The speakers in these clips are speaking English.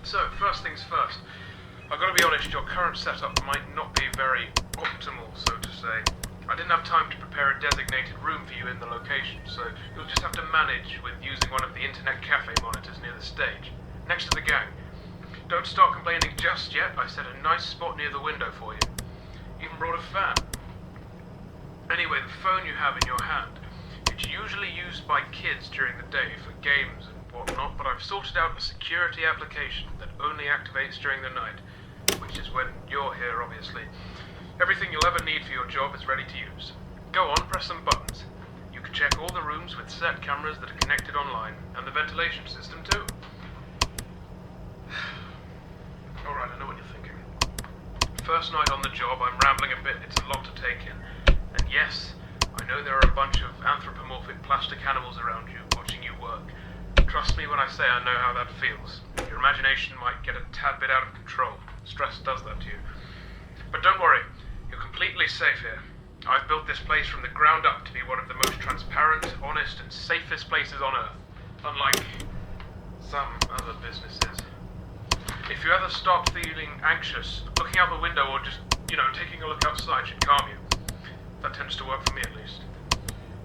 So, first things first. I've got to be honest, your current setup might not be very optimal, so to say. I didn't have time to prepare a designated room for you in the location, so you'll just have to manage with using one of the internet cafe monitors near the stage, next to the gang. Don't start complaining just yet. I set a nice spot near the window for you. Even brought a fan. Anyway, the phone you have in your hand, it's usually used by kids during the day for games and whatnot, but I've sorted out a security application that only activates during the night, which is when you're here, obviously. Everything you'll ever need for your job is ready to use. Go on, press some buttons. You can check all the rooms with set cameras that are connected online, and the ventilation system too. Alright, I know what you're thinking. First night on the job, I'm rambling a bit, it's a lot to take in. And yes, I know there are a bunch of anthropomorphic plastic animals around you, watching you work. Trust me when I say I know how that feels. Your imagination might get a tad bit out of control. Stress does that to you. But don't worry, you're completely safe here. I've built this place from the ground up to be one of the most transparent, honest, and safest places on Earth. Unlike some other businesses. If you ever start feeling anxious, looking out the window or just, taking a look outside should calm you. That tends to work for me at least.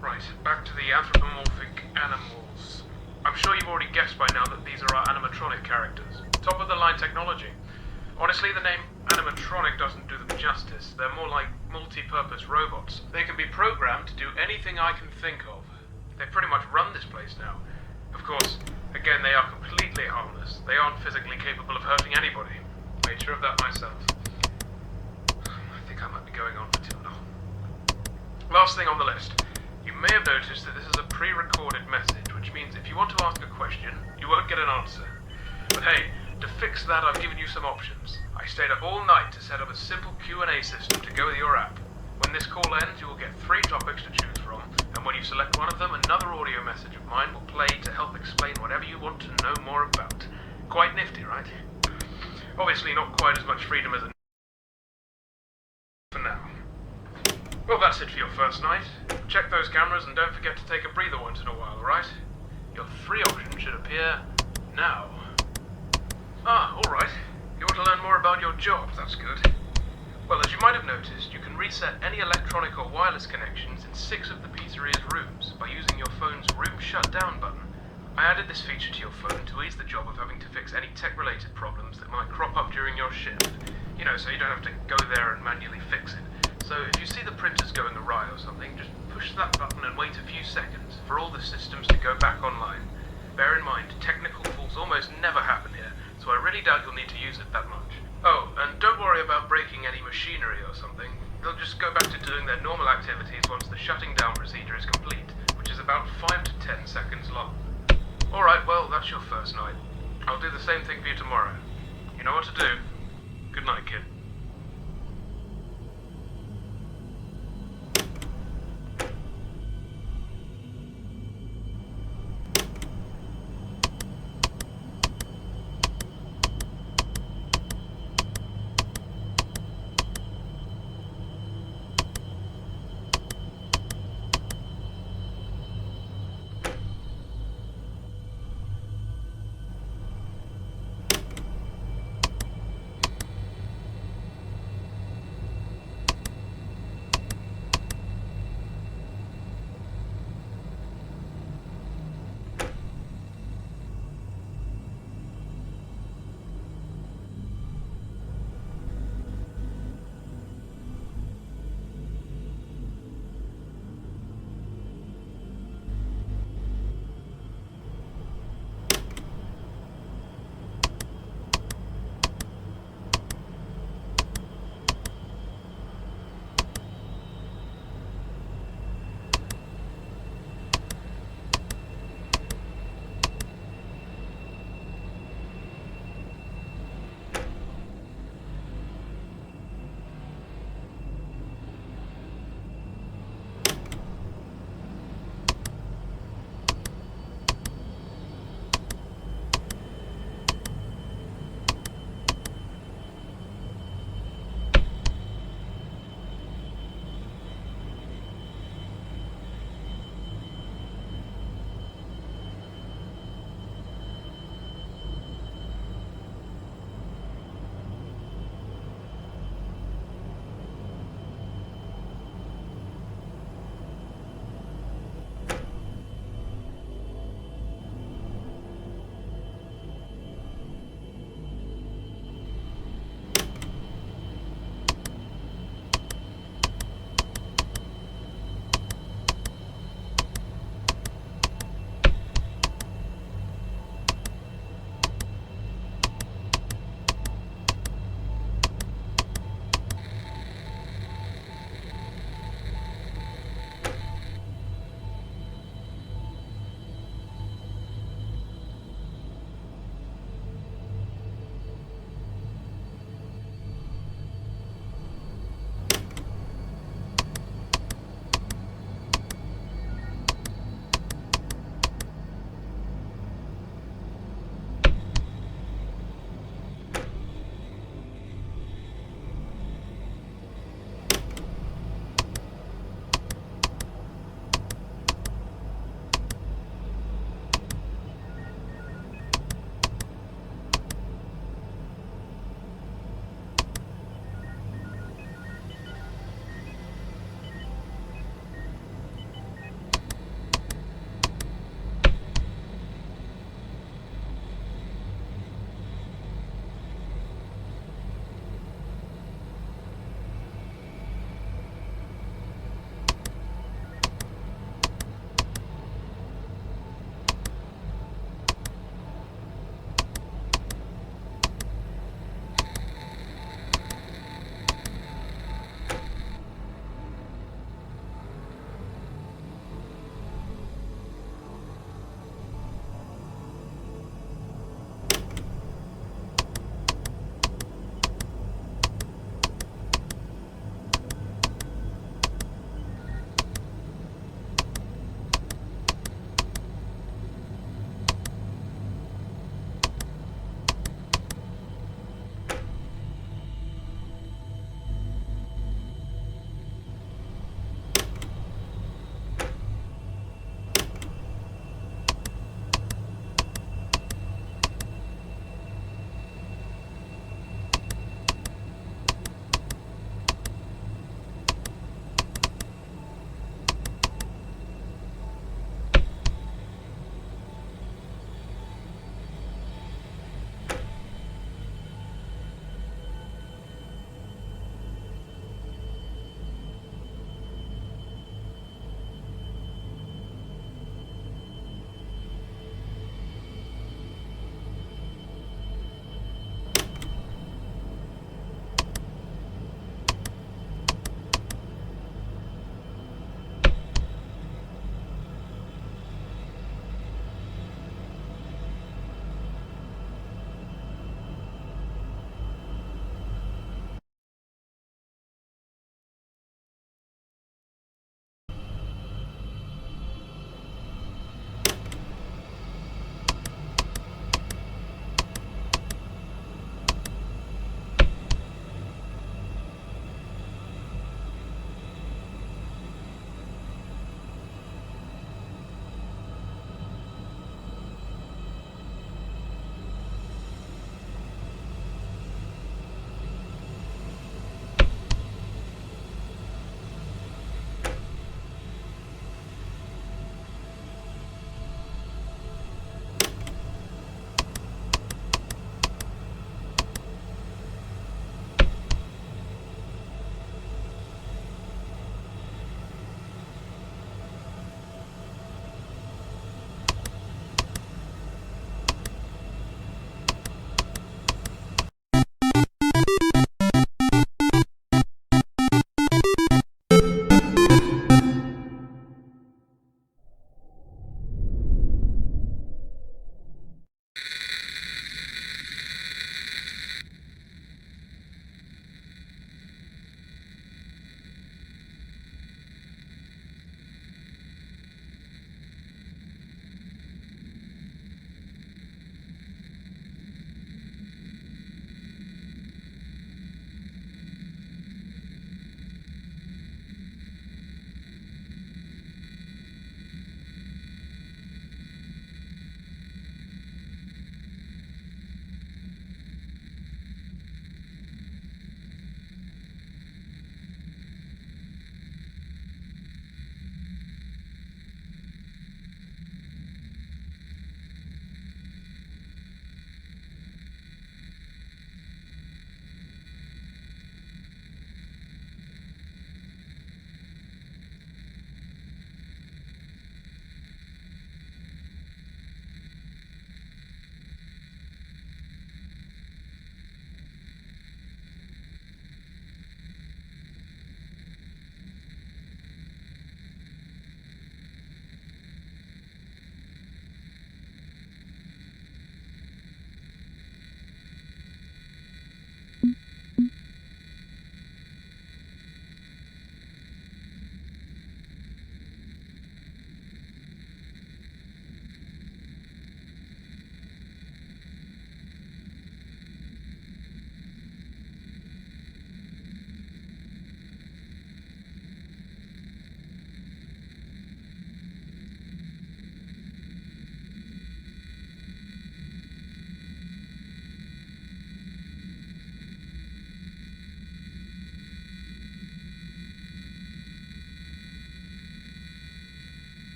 Right, back to the anthropomorphic animals. I'm sure you've already guessed by now that these are our animatronic characters. Top of the line technology. Honestly, the name animatronic doesn't do them justice. They're more like multi-purpose robots. They can be programmed to do anything I can think of. They pretty much run this place now. Of course, again, they are completely harmless. They aren't physically capable of hurting anybody. Made sure of that myself. I think I might be going on for too long. Last thing on the list. You may have noticed that this is a pre-recorded message, which means if you want to ask a question, you won't get an answer. But hey, to fix that, I've given you some options. I stayed up all night to set up a simple Q&A system to go with your app. When this call ends, you will get 3 topics to choose from, and when you select one of them, another audio message of mine will play to help explain whatever you want to know more about. Quite nifty, right? Obviously not quite as much freedom as for now. Well, that's it for your first night. Check those cameras and don't forget to take a breather once in a while, alright? Your 3 options should appear now. Alright. You want to learn more about your job, that's good. Well, as you might have noticed, you can reset any electronic or wireless connections in 6 of the pizzeria's rooms by using your phone's room shutdown button. I added this feature to your phone to ease the job of having to fix any tech-related problems that might crop up during your shift. So you don't have to go there and manually fix it. So if you see the printers going awry or something, just push that button and wait a few seconds for all the systems to go back online. Bear in mind, technical faults almost never happen here, so I really doubt you'll need to use it that much. Oh, and don't worry about breaking any machinery or something. They'll just go back to doing their normal activities once the shutting down procedure is complete, which is about 5 to 10 seconds long. Alright, well, that's your first night. I'll do the same thing for you tomorrow. You know what to do. Good night, kid.